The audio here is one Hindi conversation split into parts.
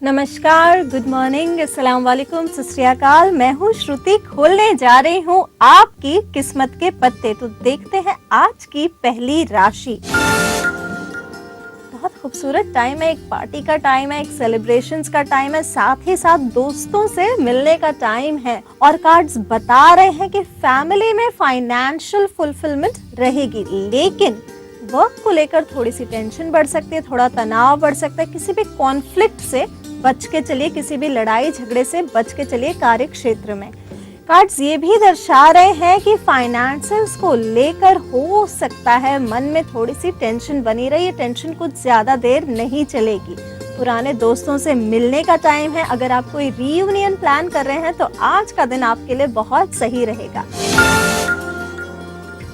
नमस्कार, गुड मॉर्निंग, अस्सलाम वालेकुम, सत श्री अकाल। मैं हूँ श्रुति। खोलने जा रही हूँ आपकी किस्मत के पत्ते। तो देखते हैं आज की पहली राशि। बहुत खूबसूरत टाइम है, एक पार्टी का टाइम है, एक सेलिब्रेशंस का टाइम है, साथ ही साथ दोस्तों से मिलने का टाइम है। और कार्ड्स बता रहे हैं कि फैमिली में फाइनेंशियल फुलफिलमेंट रहेगी, लेकिन वर्क को लेकर थोड़ी सी टेंशन बढ़ सकती है, थोड़ा तनाव बढ़ सकता है। किसी भी कॉन्फ्लिक्ट से बच के चलिए, किसी भी लड़ाई झगड़े से बच के चलिए कार्य क्षेत्र में। कार्ड्स ये भी दर्शा रहे हैं कि फाइनेंसेस को लेकर हो सकता है मन में थोड़ी सी टेंशन बनी रही है। टेंशन कुछ ज्यादा देर नहीं चलेगी। पुराने दोस्तों से मिलने का टाइम है। अगर आप कोई रीयूनियन प्लान कर रहे हैं तो आज का दिन आपके लिए बहुत सही रहेगा।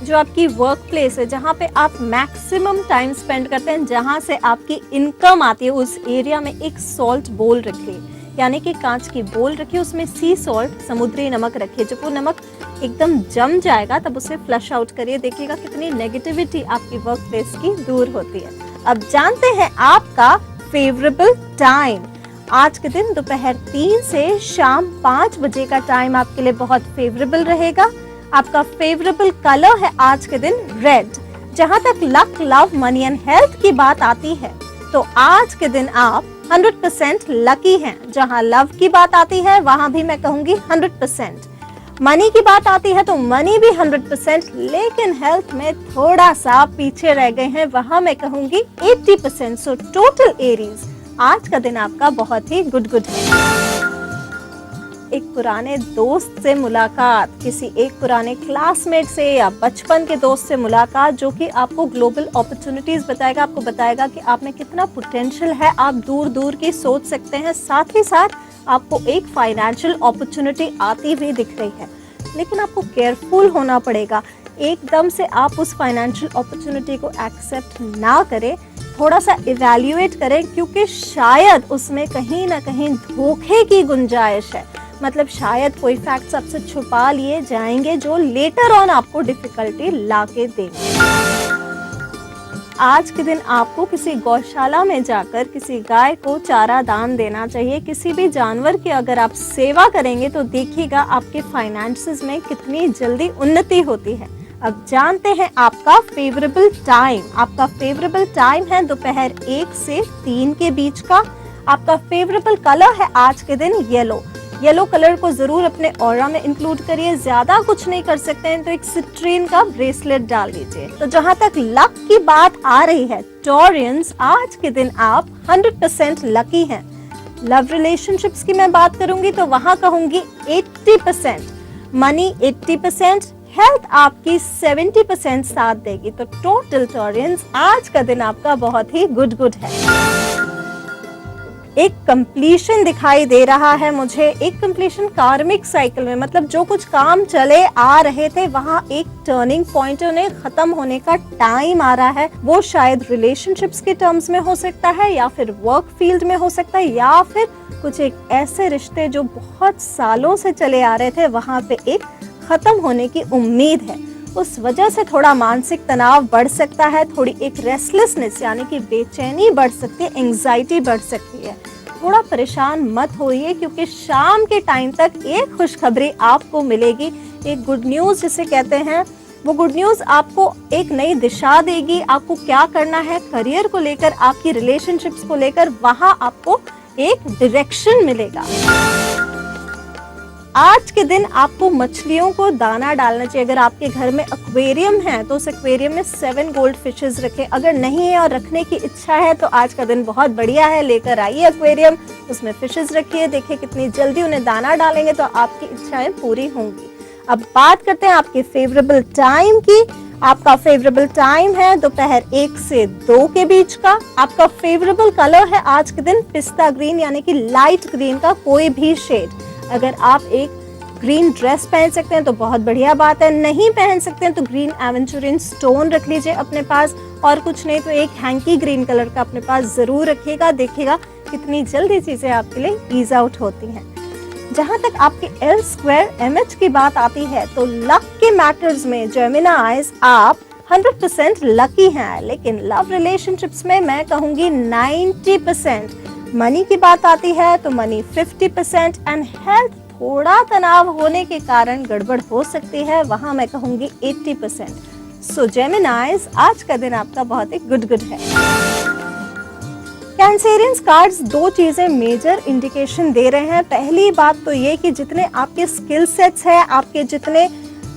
जो आपकी वर्क प्लेस है, जहाँ पे आप मैक्सिमम टाइम स्पेंड करते हैं, जहाँ से आपकी इनकम आती है, उस एरिया में एक सॉल्ट बोल रखिए, यानी कि कांच की बोल रखिए, उसमें सी सॉल्ट, समुद्री नमक रखिए। जब वो नमक एकदम जम जाएगा तब उसे फ्लश आउट करिए। देखिएगा कितनी नेगेटिविटी आपकी वर्क प्लेस की दूर होती है। अब जानते हैं आपका फेवरेबल टाइम। आज के दिन दोपहर 3 से शाम 5 बजे का टाइम आपके लिए बहुत फेवरेबल रहेगा। आपका फेवरेबल कलर है आज के दिन रेड। जहां तक luck, love, money and health की बात आती है तो आज के दिन आप 100% लकी हैं। जहां लव की बात आती है वहां भी मैं कहूंगी 100%। मनी की बात आती है तो मनी भी 100%, लेकिन हेल्थ में थोड़ा सा पीछे रह गए हैं, वहां मैं कहूंगी 80%। सो टोटल एरीज, आज का दिन आपका बहुत ही गुड है। एक पुराने दोस्त से मुलाकात, किसी एक पुराने क्लासमेट से या बचपन के दोस्त से मुलाकात, जो कि आपको ग्लोबल अपॉर्चुनिटीज बताएगा, आपको बताएगा कि आप में कितना पोटेंशियल है, आप दूर दूर की सोच सकते हैं। साथ ही साथ आपको एक फाइनेंशियल अपॉर्चुनिटी आती हुई दिख रही है, लेकिन आपको केयरफुल होना पड़ेगा। एकदम से आप उस फाइनेंशियल अपॉर्चुनिटी को एक्सेप्ट ना करें, थोड़ा सा इवैल्यूएट करें, क्योंकि शायद उसमें कहीं ना कहीं धोखे की गुंजाइश है। मतलब शायद कोई फैक्ट्स आपसे छुपा लिए जाएंगे जो लेटर ऑन आपको डिफिकल्टी लाके देंगे। आज के दिन आपको किसी गौशाला में जाकर किसी गाय को चारा दान देना चाहिए। किसी भी जानवर की अगर आप सेवा करेंगे तो देखिएगा आपके फाइनेंसेस में कितनी जल्दी उन्नति होती है। अब जानते हैं आपका फेवरेबल टाइम। आपका फेवरेबल टाइम है दोपहर 1 से 3 के बीच का। आपका फेवरेबल कलर है आज के दिन येलो। येलो कलर को जरूर अपने ऑरा में इंक्लूड करिए। ज्यादा कुछ नहीं कर सकते हैं तो एक सिट्रीन का ब्रेसलेट डाल दीजिए। तो जहां तक लक की बात आ रही है, टॉरियंस, आज के दिन आप 100% लकी हैं। लव रिलेशनशिप्स की मैं बात करूंगी तो वहां कहूंगी 80%, मनी 80%, हेल्थ आपकी 70% साथ देगी। तो टोटल टॉरियंस, आज का दिन आपका बहुत ही गुड है। एक कंप्लीशन दिखाई दे रहा है मुझे, एक कंप्लीशन कार्मिक साइकिल में, मतलब जो कुछ काम चले आ रहे थे वहां एक टर्निंग पॉइंट उन्हें खत्म होने का टाइम आ रहा है। वो शायद रिलेशनशिप्स के टर्म्स में हो सकता है, या फिर वर्क फील्ड में हो सकता है, या फिर कुछ एक ऐसे रिश्ते जो बहुत सालों से चले आ रहे थे वहां पे एक खत्म होने की उम्मीद है। उस वजह से थोड़ा मानसिक तनाव बढ़ सकता है, थोड़ी एक रेस्टलेसनेस यानी कि बेचैनी बढ़ सकती है, एंजाइटी बढ़ सकती है। थोड़ा परेशान मत होइए, क्योंकि शाम के टाइम तक एक खुशखबरी आपको मिलेगी। एक गुड न्यूज जिसे कहते हैं, वो गुड न्यूज आपको एक नई दिशा देगी। आपको क्या करना है करियर को लेकर, आपकी रिलेशनशिप्स को लेकर, वहां आपको एक डायरेक्शन मिलेगा। आज के दिन आपको मछलियों को दाना डालना चाहिए। अगर आपके घर में एक्वेरियम है तो उस एक्वेरियम में 7 गोल्ड फिशेस रखें। अगर नहीं है और रखने की इच्छा है तो आज का दिन बहुत बढ़िया है, लेकर आइए एक्वेरियम, उसमें फिशेस रखिए, देखिए कितनी जल्दी उन्हें दाना डालेंगे तो आपकी इच्छाएं पूरी होंगी। अब बात करते हैं आपके फेवरेबल टाइम की। आपका फेवरेबल टाइम है दोपहर 1 से 2 के बीच का। आपका फेवरेबल कलर है आज के दिन पिस्ता ग्रीन, यानी कि लाइट ग्रीन का कोई भी शेड। अगर आप एक ग्रीन ड्रेस पहन सकते हैं तो बहुत बढ़िया बात है, नहीं पहन सकते हैं तो ग्रीन एवेंचुरिन स्टोन रख लीजिए अपने पास, और कुछ नहीं तो एक हैंकी ग्रीन कलर का अपने पास जरूर रखिएगा। देखिएगा कितनी जल्दी चीजें आपके लिए ईज आउट होती हैं। जहां तक आपके L स्क्वायर MH की बात आती है तो लक के मैटर्स में जेमिनाइज आप 100% लकी हैं, लेकिन लव रिलेशनशिप्स में मैं कहूंगी 90%। मनी की बात आती है तो मनी 50% एंड हेल्थ थोड़ा तनाव होने के कारण गड़बड़ हो सकती है, वहां मैं कहूंगी 80%। सो जेमिनाइज, आज का दिन आपका बहुत ही गुड है। कैंसेरियंस कार्ड्स दो चीजें मेजर इंडिकेशन दे रहे हैं। पहली बात तो ये कि जितने आपके स्किल सेट्स हैं, आपके जितने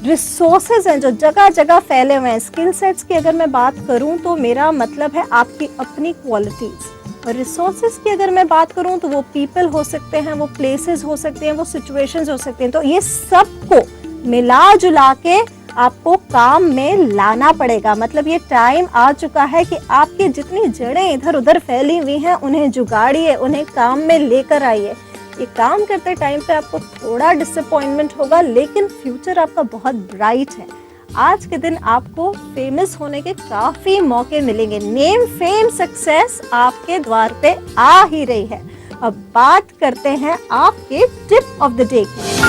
रिसोर्सेज हैं जो जगह जगह फैले हुए हैं, स्किल सेट्स की अगर मैं बात करूं तो मेरा मतलब है आपकी अपनी क्वालिटीज। और रिसोर्सेज की अगर मैं बात करूं तो वो पीपल हो सकते हैं, वो प्लेसेस हो सकते हैं, वो सिचुएशंस हो सकते हैं। तो ये सबको मिला जुला के आपको काम में लाना पड़ेगा। मतलब ये टाइम आ चुका है कि आपकी जितनी जड़ें इधर उधर फैली हुई हैं उन्हें जुगाड़िए, उन्हें काम में लेकर आइए। ये काम करते टाइम पे आपको थोड़ा डिसअपॉइंटमेंट होगा, लेकिन फ्यूचर आपका बहुत ब्राइट है। आज के दिन आपको फेमस होने के काफी मौके मिलेंगे। नेम, फेम, सक्सेस आपके द्वार पे आ ही रही है। अब बात करते हैं आपके टिप ऑफ द डे की।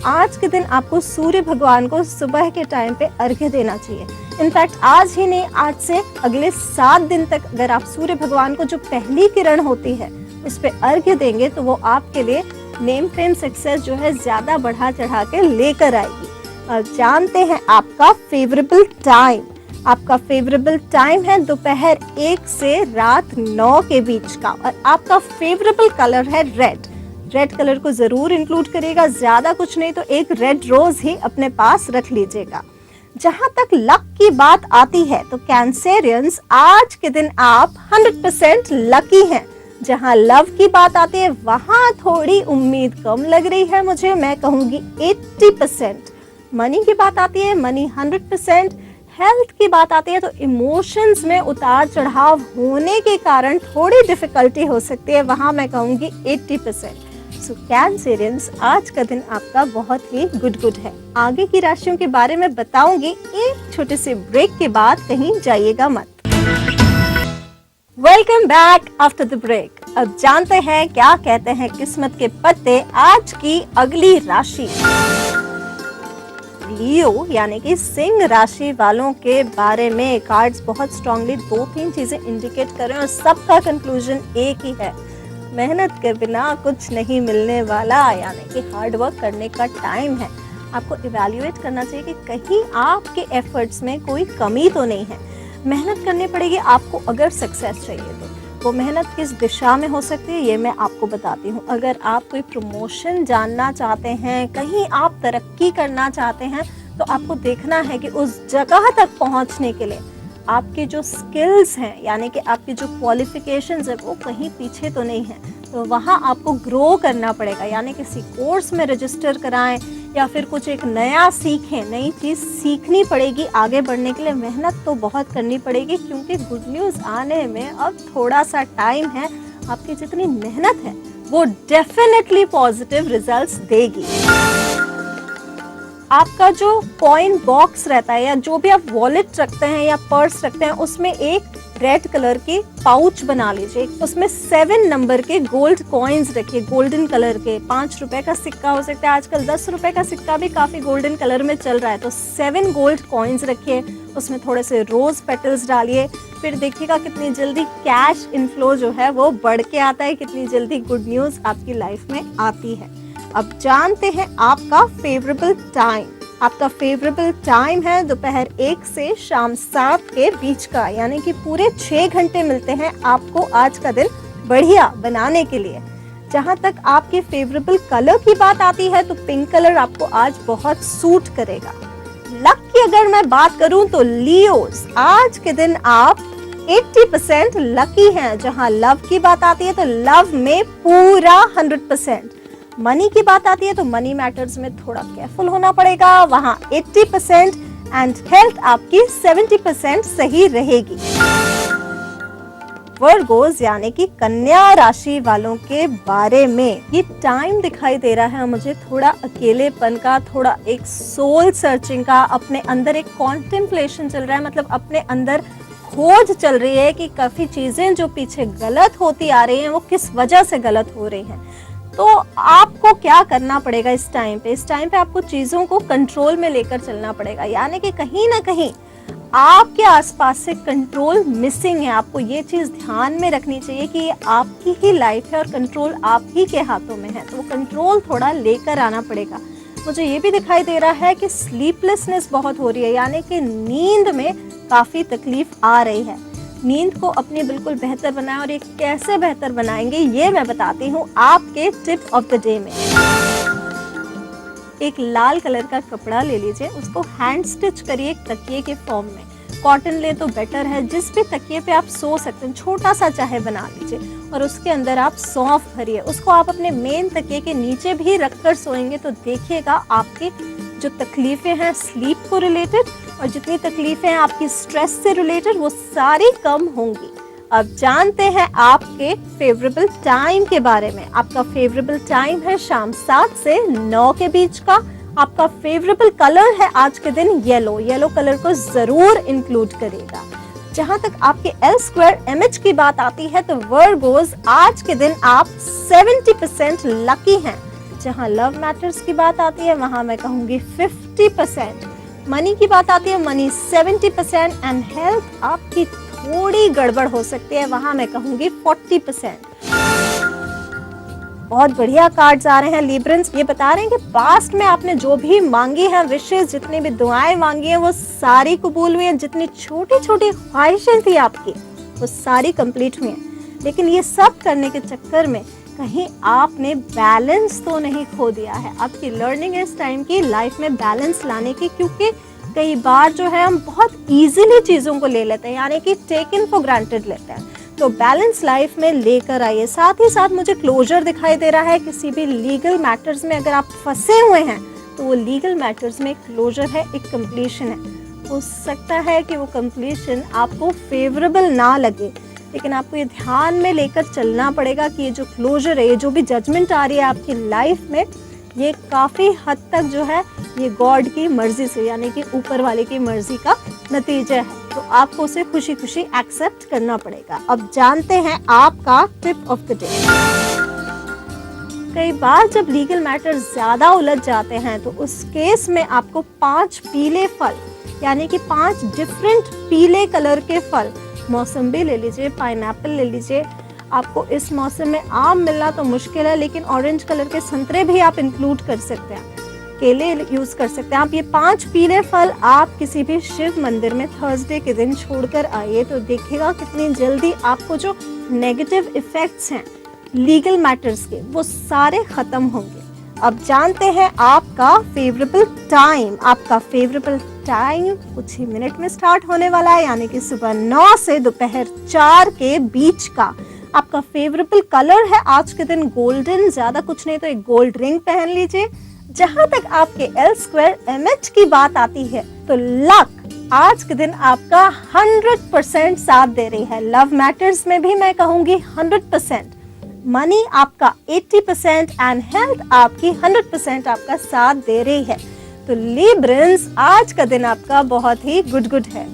आज के दिन आपको सूर्य भगवान को सुबह के टाइम पे अर्घ्य देना चाहिए। इनफैक्ट आज ही नहीं, आज से अगले 7 दिन तक अगर आप सूर्य भगवान को जो पहली किरण होती है उस पे अर्घ्य देंगे तो वो आपके लिए नेम, फेम, सक्सेस जो है ज्यादा बढ़ा चढ़ा के लेकर आएगी। और जानते हैं आपका फेवरेबल टाइम। आपका फेवरेबल टाइम है दोपहर 1 से रात 9 के बीच का। और आपका फेवरेबल कलर है रेड। रेड कलर को जरूर इंक्लूड करिएगा, ज्यादा कुछ नहीं तो एक रेड रोज ही अपने पास रख लीजिएगा। जहां तक लक की बात आती है तो कैंसेरियंस, आज के दिन आप 100% लकी हैं। जहां लव की बात आती है वहां थोड़ी उम्मीद कम लग रही है मुझे, मैं कहूंगी 80%। मनी की बात आती है, मनी 100%। हेल्थ की बात आती है तो इमोशंस में उतार चढ़ाव होने के कारण थोड़ी डिफिकल्टी हो सकती है, वहां मैं कहूंगी 80%। सो कैंसेरियंस, आज का दिन आपका बहुत ही गुड है। आगे की राशियों के बारे में बताऊंगी एक छोटे से ब्रेक के बाद, कहीं जाइएगा मत। Welcome back after the break. अब जानते हैं क्या कहते हैं किस्मत के पत्ते आज की अगली राशि। लियो यानी कि सिंह राशि वालों के बारे में कार्ड्स बहुत स्ट्रांगली 2-3 चीजें इंडिकेट कर रहे हैं और सबका कंक्लूजन एक ही है, मेहनत के बिना कुछ नहीं मिलने वाला। यानी कि हार्ड वर्क करने का टाइम है। आपको इवैल्यूएट करना चाहिए कि कहीं आपके एफर्ट्स में कोई कमी तो नहीं है। मेहनत करनी पड़ेगी आपको अगर सक्सेस चाहिए तो। वो मेहनत किस दिशा में हो सकती है ये मैं आपको बताती हूँ। अगर आप कोई प्रमोशन जानना चाहते हैं, कहीं आप तरक्की करना चाहते हैं, तो आपको देखना है कि उस जगह तक पहुँचने के लिए आपके जो स्किल्स हैं, यानी कि आपकी जो क्वालिफिकेशंस है वो कहीं पीछे तो नहीं है। तो वहाँ आपको ग्रो करना पड़ेगा, यानी किसी कोर्स में रजिस्टर कराएं या फिर कुछ एक नया सीखें, नई चीज़ सीखनी पड़ेगी। आगे बढ़ने के लिए मेहनत तो बहुत करनी पड़ेगी, क्योंकि गुड न्यूज़ आने में अब थोड़ा सा टाइम है। आपकी जितनी मेहनत है वो डेफिनेटली पॉजिटिव रिजल्ट्स देगी। आपका जो कॉइन बॉक्स रहता है या जो भी आप वॉलेट रखते हैं या पर्स रखते हैं, उसमें एक रेड कलर की पाउच बना लीजिए। उसमें 7 नंबर के गोल्ड कॉइन्स रखिए, गोल्डन कलर के। 5 रुपए का सिक्का हो सकता है, आजकल 10 रुपए का सिक्का भी काफी गोल्डन कलर में चल रहा है। तो 7 गोल्ड कॉइन्स रखिए, उसमें थोड़े से रोज पेटल्स डालिए। फिर देखिएगा कितनी जल्दी कैश इनफ्लो जो है वो बढ़ के आता है, कितनी जल्दी गुड न्यूज आपकी लाइफ में आती है। अब जानते हैं आपका फेवरेबल टाइम। आपका फेवरेबल टाइम है दोपहर 1 से शाम 7 के बीच का, यानी कि पूरे 6 घंटे मिलते हैं आपको आज का दिन बढ़िया बनाने के लिए। जहां तक आपके फेवरेबल कलर की बात आती है तो पिंक कलर आपको आज बहुत सूट करेगा। लक की अगर मैं बात करूं तो लियोस, आज के दिन आप 80% लकी हैं। जहां लव की बात आती है तो लव में पूरा 100%। मनी की बात आती है तो मनी मैटर्स में थोड़ा केयरफुल होना पड़ेगा, वहां 80%। एंड हेल्थ आपकी 70% सही रहेगी। वर्गोस यानी कि कन्या राशि वालों के बारे में ये टाइम दिखाई दे रहा है मुझे थोड़ा अकेलेपन का, थोड़ा एक सोल सर्चिंग का। अपने अंदर एक कॉन्टेम्पलेशन चल रहा है, मतलब अपने अंदर खोज चल रही है कि काफी चीजें जो पीछे गलत होती आ रही हैं वो किस वजह से गलत हो रही हैं। तो आपको क्या करना पड़ेगा इस टाइम पे आपको चीजों को कंट्रोल में लेकर चलना पड़ेगा। यानी कि कहीं ना कहीं आपके आसपास से कंट्रोल मिसिंग है। आपको ये चीज ध्यान में रखनी चाहिए कि ये आपकी ही लाइफ है और कंट्रोल आप ही के हाथों में है, तो वो कंट्रोल थोड़ा लेकर आना पड़ेगा। मुझे ये भी दिखाई दे रहा है कि स्लीपलेसनेस बहुत हो रही है, यानी कि नींद में काफी तकलीफ आ रही है। नींद को अपनी बिल्कुल बेहतर बनाएं, और ये कैसे बेहतर बनाएंगे ये मैं बताती हूँ आपके टिप ऑफ द डे में। एक लाल कलर का कपड़ा ले लीजिए, उसको हैंड स्टिच करिए तकिए के फॉर्म में। कॉटन ले तो बेटर है, जिस भी तकिए पे आप सो सकते हैं, छोटा सा चाहे बना लीजिए, और उसके अंदर आप सौंफ भरिए। उसको आप अपने मेन तकिए के नीचे भी रखकर सोएंगे तो देखिएगा आपकी जो तकलीफें हैं स्लीप को रिलेटेड और जितनी तकलीफें हैं आपकी स्ट्रेस से रिलेटेड, वो सारी कम होंगी। अब जानते हैं आपके फेवरेबल टाइम के बारे में। आपका फेवरेबल टाइम है शाम 7 से 9 के बीच का। आपका फेवरेबल कलर है आज के दिन येलो। येलो कलर को जरूर इंक्लूड करिएगा। जहां तक आपके L2MH की बात आती है तो वर्गोस आज के दिन आप 70% लकी हैं। जहां लव मैटर्स की बात आती है वहां मैं कहूंगी 50%। मनी की बात आती है मनी 70%, एंड हेल्थ आपकी थोड़ी गड़बड़ हो सकती है, वहां मैं कहूंगी 40%। बहुत बढ़िया कार्ड्स आ रहे हैं लिब्रन्स, ये बता रहे हैं कि पास्ट में आपने जो भी मांगी है विशेष, जितनी भी दुआएं मांगी हैं वो सारी कबूल हुई हैं। जितनी छोटी छोटी ख्वाहिशें थी आपकी वो सारी कंप्लीट हुई हैं। लेकिन ये सब करने के चक्कर में कहीं आपने बैलेंस तो नहीं खो दिया है। आपकी लर्निंग इस टाइम की लाइफ में बैलेंस लाने की, क्योंकि कई बार जो है हम बहुत इजीली चीज़ों को ले लेते हैं, यानी कि टेकन फॉर ग्रांटेड लेते हैं। तो बैलेंस लाइफ में लेकर आइए। साथ ही साथ मुझे क्लोजर दिखाई दे रहा है। किसी भी लीगल मैटर्स में अगर आप फंसे हुए हैं तो वो लीगल मैटर्स में क्लोजर है, एक कंप्लीशन है। हो सकता है कि वो कंप्लीशन आपको फेवरेबल ना लगे, लेकिन आपको ये ध्यान में लेकर चलना पड़ेगा कि ये जो क्लोजर है, ये जो भी जजमेंट आ रही है आपकी लाइफ में, ये काफ़ी हद तक जो है ये गॉड की मर्जी से, यानी कि ऊपर वाले की मर्जी का नतीजा है। तो आपको उसे खुशी खुशी एक्सेप्ट करना पड़ेगा। अब जानते हैं आपका टिप ऑफ द डे। कई बार जब लीगल मैटर ज्यादा उलझ जाते हैं तो उस केस में आपको 5 पीले फल, यानी कि 5 डिफरेंट पीले कलर के फल, मौसम्बी ले लीजिए, पाइनएप्पल ले लीजिए। आपको इस मौसम में आम मिलना तो मुश्किल है, लेकिन ऑरेंज कलर के संतरे भी आप इंक्लूड कर सकते हैं, केले यूज कर सकते हैं आप। ये 5 पीले फल आप किसी भी शिव मंदिर में थर्सडे के दिन छोड़कर आइए तो देखिएगा कितनी जल्दी आपको जो नेगेटिव इफेक्ट्स हैं लीगल मैटर्स के वो सारे खत्म होंगे। अब जानते हैं आपका फेवरेबल टाइम। आपका फेवरेबल टाइम कुछ ही मिनट में स्टार्ट होने वाला है, यानी कि सुबह 9 से दोपहर 4 के बीच का। आपका फेवरेबल कलर है आज के दिन गोल्डन, ज्यादा कुछ नहीं तो एक गोल्ड रिंग पहन लीजिए। जहां तक आपके L2MH की बात आती है तो लक आज के दिन आपका 100% साथ दे रही है। लव मैटर्स में भी मैं कहूंगी 100%, मनी आपका 80% एंड हेल्थ आपकी 100% आपका साथ दे रही है। तो लिब्रन्स आज का दिन आपका बहुत ही गुड है।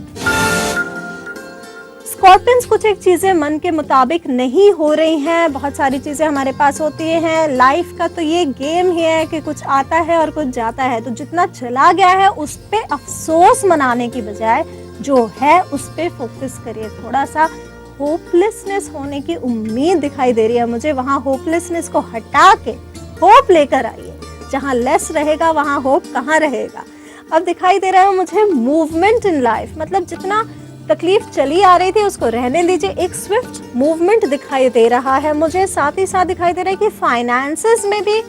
स्कॉर्पियंस, कुछ एक चीजें मन के मुताबिक नहीं हो रही हैं। बहुत सारी चीजें हमारे पास होती हैं। लाइफ का तो ये गेम ही है कि कुछ आता है और कुछ जाता है, तो जितना चला गया है उस पे अफसोस मनाने की बजाय जो है उस पे फोकस करिए। थोड़ा सा होपलेसनेस होने की उम्मीद दिखाई दे रही है मुझे, वहाँ होपलेसनेस को हटा के होप लेकर आइए। जहाँ लेस रहेगा वहाँ होप कहाँ रहेगा। अब दिखाई दे रहा है मुझे मूवमेंट इन लाइफ, मतलब जितना तकलीफ चली आ रही थी उसको रहने दीजिए, एक स्विफ्ट मूवमेंट दिखाई दे रहा है मुझे। साथ ही साथ दिखाई दे रहा है कि फाइनेंसेस में भी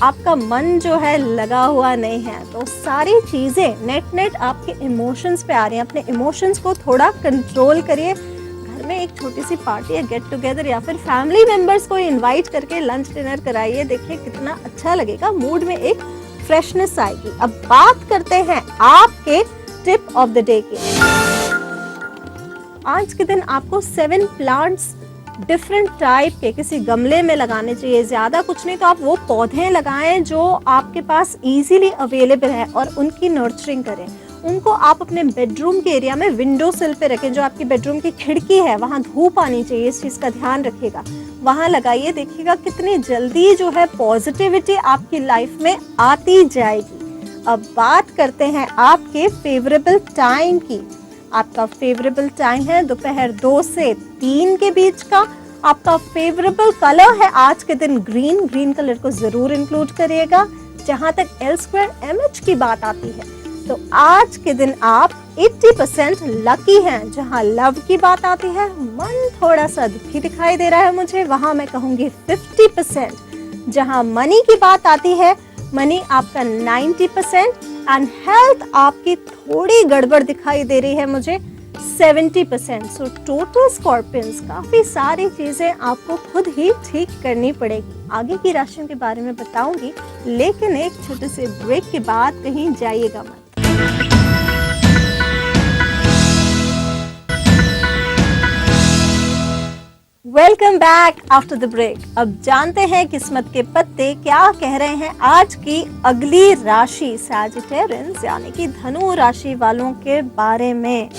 आपका मन जो है लगा हुआ नहीं है। तो सारी चीजें नेट आपके इमोशंस पे आ रही हैं। अपने इमोशंस को थोड़ा कंट्रोल करिए। घर में एक छोटी सी पार्टी या गेट टुगेदर या फिर फैमिली मेंबर्स को इनवाइट करके लंच डिनर कराइए, देखिए कितना अच्छा लगेगा, मूड में एक फ्रेशनेस आएगी। अब बात करते हैं आपके टिप ऑफ द डे की। आज के दिन आपको 7 प्लांट्स डिफरेंट टाइप के किसी गमले में लगाने चाहिए। ज्यादा कुछ नहीं तो आप वो पौधे लगाएं जो आपके पास इजीली अवेलेबल है और उनकी नर्चरिंग करें। उनको आप अपने बेडरूम के एरिया में विंडो सिल पे रखें। जो आपकी बेडरूम की खिड़की है वहाँ धूप आनी चाहिए, इस चीज़ का ध्यान रखिएगा। वहाँ लगाइए, देखिएगा कितनी जल्दी जो है पॉजिटिविटी आपकी लाइफ में आती जाएगी। अब बात करते हैं आपके फेवरेबल टाइम की। आपका फेवरेबल टाइम है दोपहर 2 से 3 के बीच का। आपका फेवरेबल कलर है आज के दिन ग्रीन, ग्रीन कलर को जरूर इंक्लूड करिएगा। जहां तक L2MH की बात आती है तो आज के दिन आप 80% लकी हैं। जहां लव की बात आती है, मन थोड़ा सा दुखी दिखाई दे रहा है मुझे, वहां मैं कहूंगी 50%। जहां मनी की बात आती है, मनी आपका 90% एंड हेल्थ आपकी थोड़ी गड़बड़ दिखाई दे रही है मुझे 70%। सो टोटल स्कॉर्पियंस काफी सारी चीजें आपको खुद ही ठीक करनी पड़ेगी। आगे की राशियों के बारे में बताऊंगी, लेकिन एक छोटे से ब्रेक के बाद कहीं जाइएगा मत। Welcome back after the break. अब जानते हैं किस्मत के पत्ते क्या कह रहे हैं आज की अगली राशि सैजिटेरियंस यानी कि धनु राशि वालों के बारे में।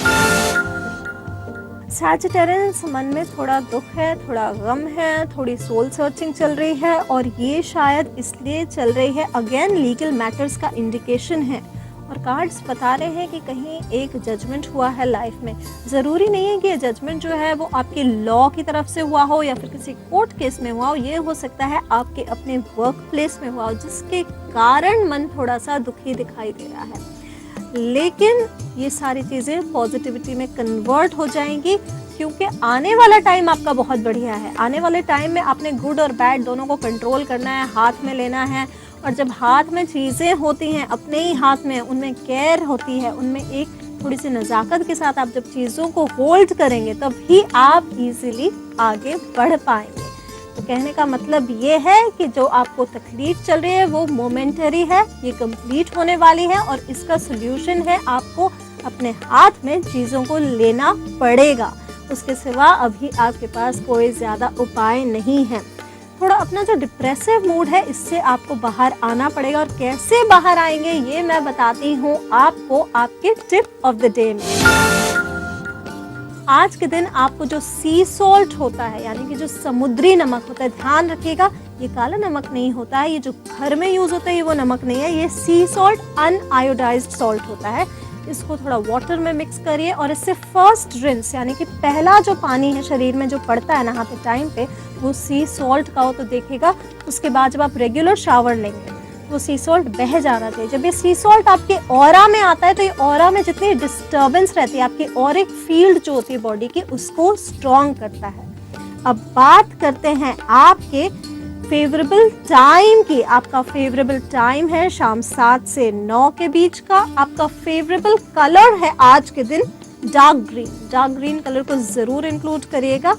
सैजिटेरियंस मन में थोड़ा दुख है, थोड़ा गम है, थोड़ी सोल सर्चिंग चल रही है और ये शायद इसलिए चल रही है, अगेन लीगल मैटर्स का इंडिकेशन है और कार्ड्स बता रहे हैं कि कहीं एक जजमेंट हुआ है लाइफ में। ज़रूरी नहीं है कि ये जजमेंट जो है वो आपके लॉ की तरफ से हुआ हो या फिर किसी कोर्ट केस में हुआ हो। ये हो सकता है आपके अपने वर्क प्लेस में हुआ हो, जिसके कारण मन थोड़ा सा दुखी दिखाई दे रहा है। लेकिन ये सारी चीज़ें पॉजिटिविटी में कन्वर्ट हो जाएंगी, क्योंकि आने वाला टाइम आपका बहुत बढ़िया है। आने वाले टाइम में आपने गुड और बैड दोनों को कंट्रोल करना है, हाथ में लेना है। और जब हाथ में चीज़ें होती हैं, अपने ही हाथ में, उनमें केयर होती है, उनमें एक थोड़ी सी नज़ाकत के साथ आप जब चीज़ों को होल्ड करेंगे तभी आप इजीली आगे बढ़ पाएंगे। तो कहने का मतलब ये है कि जो आपको तकलीफ चल रही है वो मोमेंटरी है, ये कंप्लीट होने वाली है और इसका सोल्यूशन है आपको अपने हाथ में चीज़ों को लेना पड़ेगा। उसके सिवा अभी आपके पास कोई ज़्यादा उपाय नहीं है। थोड़ा अपना जो डिप्रेसिव मूड है इससे आपको बाहर आना पड़ेगा और कैसे बाहर आएंगे ये मैं बताती हूँ आपको आपके टिप ऑफ द डे में। आज के दिन आपको जो सी सॉल्ट होता है यानी कि जो समुद्री नमक होता है, ध्यान रखिएगा ये काला नमक नहीं होता है, ये जो घर में यूज होता है ये वो नमक नहीं है, ये सी सॉल्ट अनआयोडाइज्ड सॉल्ट होता है। इसको थोड़ा वाटर में मिक्स करिए और इससे फर्स्ट रिंस यानी कि पहला जो पानी है शरीर में जो पड़ता है नहाते टाइम पे वो सी सॉल्ट का हो तो देखिएगा। उसके बाद जब आप रेगुलर शावर लेंगे तो सी सॉल्ट बह जाना चाहिए। जब ये सी सॉल्ट आपके ऑरा में आता है तो ये ऑरा में जितनी डिस्टर्बेंस रहती है, आपकी ऑरिक फील्ड जो होती है बॉडी की, उसको स्ट्रॉन्ग करता है। अब बात करते हैं आपके फेवरेबल टाइम की। आपका फेवरेबल टाइम है शाम 7 से 9 के बीच का। आपका फेवरेबल कलर है आज के दिन dark green. Dark green colour को जरूर इंक्लूड करिएगा।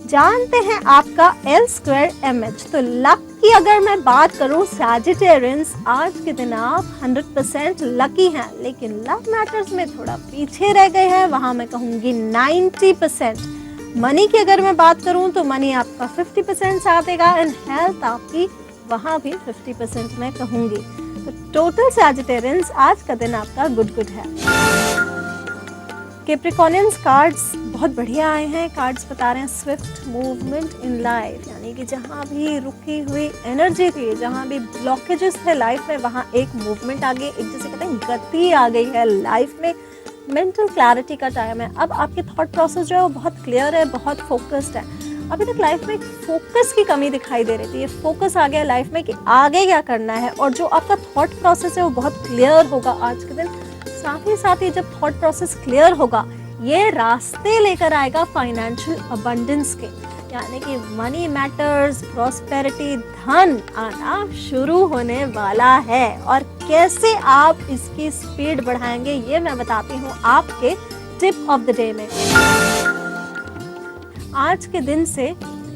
जानते हैं आपका L2MH। तो लक की अगर मैं बात करूं सैजिटेरियंस, आज के दिन आप 100% लकी हैं, लेकिन लव मैटर्स में थोड़ा पीछे रह गए हैं, वहां मैं कहूंगी 90%। मनी की अगर मैं बात करूं तो मनी आपका 50% साथ देगा एंड हेल्थ आपकी वहां भी 50% मैं कहूंगी। तो टोटल सैजिटेरियंस आज का दिन आपका गुड है। कैप्रिकॉर्नियंस कार्ड्स बहुत बढ़िया आए हैं। कार्ड्स बता रहे हैं स्विफ्ट मूवमेंट इन लाइफ, यानी कि जहाँ भी रुकी हुई एनर्जी थी, जहाँ भी ब्लॉकेजेस थे लाइफ में, वहाँ एक मूवमेंट आ गई, एक जैसे कहते हैं गति आ गई है लाइफ में। मेंटल क्लैरिटी का टाइम है। अब आपके थॉट प्रोसेस जो है वो बहुत क्लियर है, बहुत फोकस्ड है। अभी तक लाइफ में फोकस की कमी दिखाई दे रही थी, ये फोकस आ गया लाइफ में कि आगे क्या करना है, और जो आपका थॉट प्रोसेस है वो बहुत क्लियर होगा आज के दिन। साथ ही जब थॉट प्रोसेस क्लियर होगा ये रास्ते लेकर आएगा फाइनेंशियल अबंडेंस के, यानी कि मनी मैटर्स, प्रॉस्पेरिटी, धन आना शुरू होने वाला है। और कैसे आप इसकी स्पीड बढ़ाएंगे ये मैं बताती हूँ आपके टिप ऑफ द डे में। आज के दिन से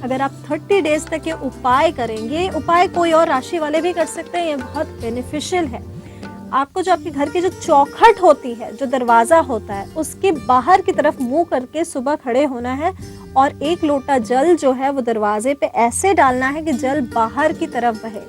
अगर आप 30 डेज तक ये उपाय करेंगे, उपाय कोई और राशि वाले भी कर सकते हैं, ये बहुत बेनिफिशियल है। आपको जो आपके घर की जो चौखट होती है, जो दरवाजा होता है, उसके बाहर की तरफ मुंह करके सुबह खड़े होना है और 1 लोटा जल जो है वो दरवाजे पे ऐसे डालना है कि जल बाहर की तरफ बहे।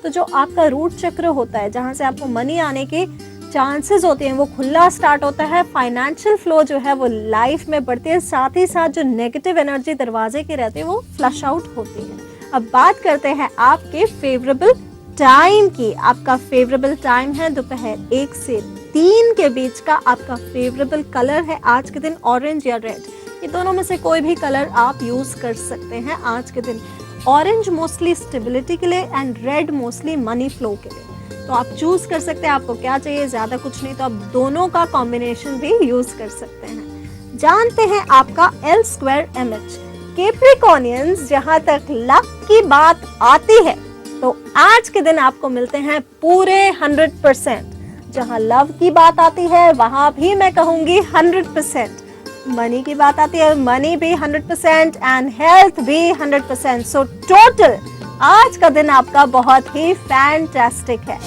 तो जो आपका रूट चक्र होता है, जहाँ से आपको मनी आने के चांसेस होते हैं, वो खुला स्टार्ट होता है। फाइनेंशियल फ्लो जो है वो लाइफ में बढ़ती है, साथ ही साथ जो नेगेटिव एनर्जी दरवाजे की रहती है वो फ्लश आउट होती है। अब बात करते हैं आपके फेवरेबल टाइम की। आपका फेवरेबल टाइम है दोपहर 1 से 3 के बीच का आपका फेवरेबल कलर है आज के दिन ऑरेंज या रेड। ये दोनों में से कोई भी कलर आप यूज कर सकते हैं आज के दिन। ऑरेंज मोस्टली स्टेबिलिटी के लिए and red mostly money flow के लिए। तो आप चूज कर सकते हैं आपको क्या चाहिए, ज्यादा कुछ नहीं तो आप दोनों का कॉम्बिनेशन भी यूज कर सकते हैं। जानते हैं आपका L2MH कैप्रिकॉर्नियंस, जहां तक लक की बात आती है तो आज के दिन आपको मिलते हैं पूरे 100%। जहां लव की बात आती है वहां भी मैं कहूंगी 100%। मनी की बात आती है, मनी भी 100% एंड हेल्थ भी 100%। सो टोटल आज का दिन आपका बहुत ही फैंटास्टिक है।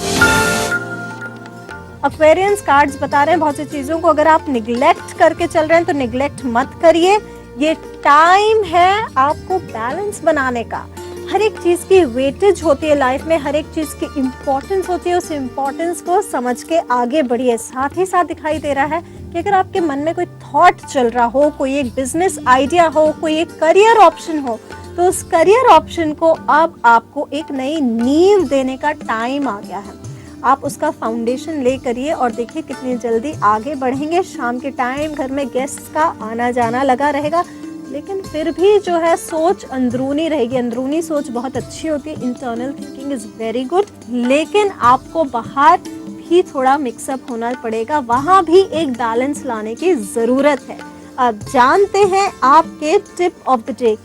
एक्वेरियंस कार्ड्स बता रहे हैं बहुत सी चीजों को अगर आप निग्लेक्ट करके चल रहे हैं तो निग्लेक्ट मत करिए। ये टाइम है आपको बैलेंस बनाने का। हर एक चीज की वेटेज होती है लाइफ में, हर एक चीज की इम्पोर्टेंस होती है। उस इम्पोर्टेंस को समझ के आगे बढ़िए। साथ ही साथ दिखाई दे रहा है कि अगर आपके मन में कोई थॉट चल रहा हो, कोई एक बिजनेस आइडिया हो, कोई एक करियर ऑप्शन हो, तो उस करियर ऑप्शन को अब आपको एक नई नींव देने का टाइम आ गया है। आप उसका फाउंडेशन ले करिए और देखिए कितनी जल्दी आगे बढ़ेंगे। शाम के टाइम घर में गेस्ट्स का आना जाना लगा रहेगा, लेकिन फिर भी जो है सोच अंदरूनी रहेगी। अंदरूनी सोच बहुत अच्छी होती है, internal thinking is very good, लेकिन आपको बाहर भी थोड़ा मिक्सअप होना पड़ेगा, वहां भी एक बैलेंस लाने की जरूरत है। अब जानते हैं आपके टिप ऑफ द डे।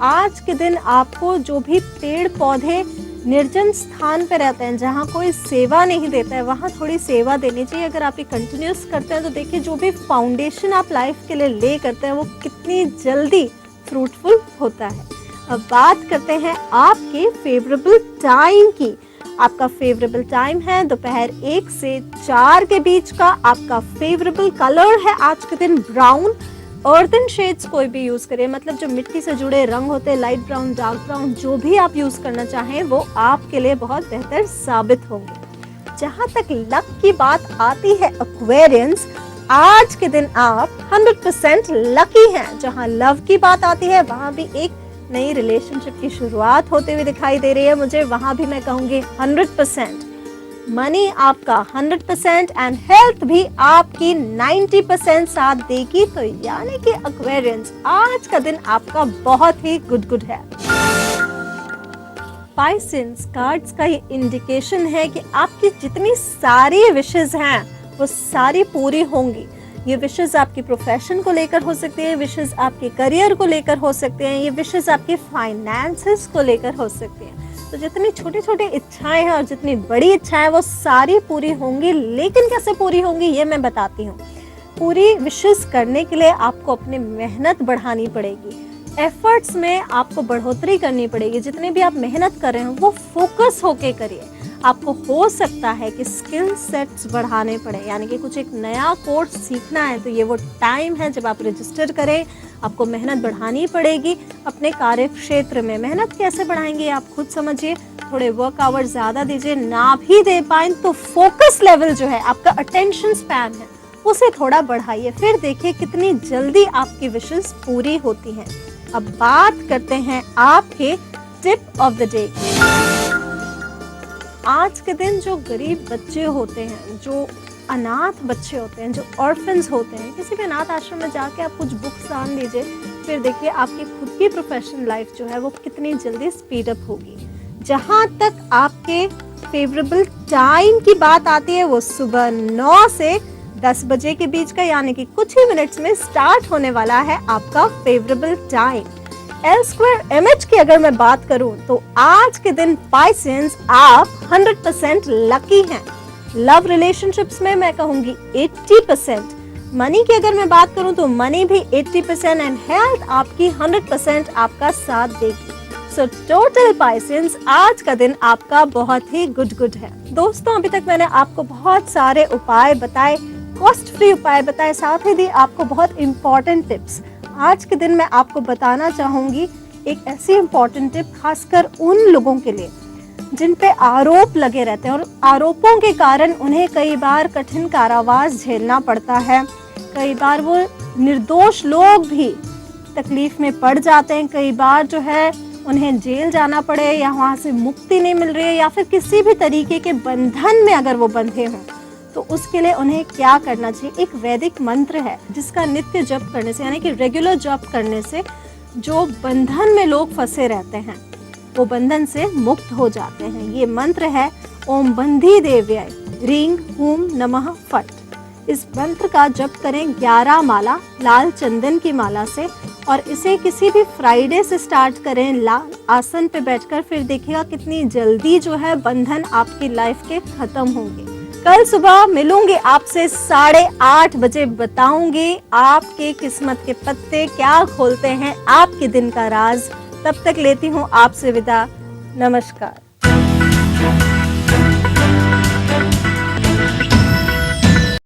आज के दिन आपको जो भी पेड़ पौधे निर्जन स्थान पे रहते हैं, जहाँ कोई सेवा नहीं देता है, वहाँ थोड़ी सेवा देनी चाहिए। अगर आप ये कंटिन्यूस करते हैं तो देखिए जो भी फाउंडेशन आप लाइफ के लिए ले करते हैं वो कितनी जल्दी फ्रूटफुल होता है। अब बात करते हैं आपके फेवरेबल टाइम की। आपका फेवरेबल टाइम है दोपहर 1 से 4 के बीच का। आपका फेवरेबल कलर है आज के दिन ब्राउन। अर्दन शेड्स कोई भी यूज करें, मतलब जो मिट्टी से जुड़े रंग होते हैं, लाइट ब्राउन, डार्क ब्राउन, जो भी आप यूज करना चाहें वो आपके लिए बहुत बेहतर साबित होंगे। जहां तक लक की बात आती है एक्वेरियंस, आज के दिन आप 100% लकी हैं। जहां लव की बात आती है वहां भी एक नई रिलेशनशिप की शुरुआत होते हुए दिखाई दे रही है मुझे, वहां भी मैं कहूंगी 100%। मनी आपका 100% एंड हेल्थ भी आपकी 90% साथ देगी। तो यानी कि एक्वेरियंस आज का दिन आपका बहुत ही गुड है। पाइसेंस कार्ड्स का ये इंडिकेशन है कि आपकी जितनी सारी विशेस हैं वो सारी पूरी होंगी। ये विशेस आपकी प्रोफेशन को लेकर हो सकती है, विशेस आपके करियर को लेकर हो सकते हैं, ये विशेस आपके फाइनेंसेस को लेकर हो सकती हैं। तो जितनी छोटी छोटी इच्छाएं हैं और जितनी बड़ी इच्छाएं वो सारी पूरी होंगी। लेकिन कैसे पूरी होंगी ये मैं बताती हूँ। पूरी विशेस करने के लिए आपको अपनी मेहनत बढ़ानी पड़ेगी, एफर्ट्स में आपको बढ़ोतरी करनी पड़ेगी। जितनी भी आप मेहनत कर रहे हैं वो फोकस होके करिए। आपको हो सकता है कि स्किल सेट्स बढ़ाने पड़े, यानी कि कुछ एक नया कोर्स सीखना है तो ये वो टाइम है जब आप रजिस्टर करें। आपको मेहनत बढ़ानी पड़ेगी अपने कार्य क्षेत्र में। मेहनत कैसे बढ़ाएंगे आप खुद समझिए। थोड़े वर्क आवर ज़्यादा दीजिए, ना भी दे पाएं तो फोकस लेवल जो है आपका अटेंशन स्पैन है उसे थोड़ा बढ़ाइए, फिर देखिए कितनी जल्दी आपकी विशेस पूरी होती हैं। अब बात करते हैं आपके टिप ऑफ द डे। आज के दिन जो गरीब बच्चे होते हैं, जो अनाथ बच्चे होते हैं, जो ऑर्फन्स होते हैं, किसी भी अनाथ आश्रम में जाके आप कुछ बुक्स दान दीजिए, फिर देखिए आपकी खुद की प्रोफेशनल लाइफ जो है वो कितनी जल्दी स्पीड अप होगी। जहाँ तक आपके फेवरेबल टाइम की बात आती है वो सुबह 9 से 10 बजे के बीच का, यानी कि कुछ ही मिनट्स में स्टार्ट होने वाला है आपका फेवरेबल टाइम। L2MH की अगर मैं बात करूं तो आज के दिन पाइसेंस आप 100% लकी हैं। लव रिलेशनशिप्स में मैं कहूंगी 80%। मनी की अगर मैं बात करूं तो मनी भी 80% एंड हेल्थ आपकी 100% आपका साथ देगी। सो टोटल पाइसेंस आज का दिन आपका बहुत ही गुड है। दोस्तों अभी तक मैंने आपको बहुत सारे उपाय बताए, कॉस्ट फ्री उपाय बताए, साथ ही दी आपको बहुत इंपॉर्टेंट टिप्स। आज के दिन मैं आपको बताना चाहूंगी एक ऐसी इंपॉर्टेंट टिप खासकर उन लोगों के लिए जिन पे आरोप लगे रहते हैं और आरोपों के कारण उन्हें कई बार कठिन कारावास झेलना पड़ता है। कई बार वो निर्दोष लोग भी तकलीफ में पड़ जाते हैं। कई बार जो है उन्हें जेल जाना पड़े या वहाँ से मुक्ति नहीं मिल रही है या फिर किसी भी तरीके के बंधन में अगर वो बंधे हों, तो उसके लिए उन्हें क्या करना चाहिए। एक वैदिक मंत्र है जिसका नित्य जप करने से, यानी कि रेगुलर जप करने से जो बंधन में लोग फंसे रहते हैं वो बंधन से मुक्त हो जाते हैं। ये मंत्र है ओम बंधी देव्याय ह्रीं हूं नमः फट। इस मंत्र का जप करें 11 माला लाल चंदन की माला से, और इसे किसी भी फ्राइडे से स्टार्ट करें लाल आसन पे बैठकर। फिर देखिएगा कितनी जल्दी जो है बंधन आपकी लाइफ के खत्म होंगे। कल सुबह मिलूंगी आपसे 8:30 बजे, बताऊंगी आपके किस्मत के पत्ते क्या खोलते हैं आपके दिन का राज। तब तक लेती हूँ आपसे विदा। नमस्कार।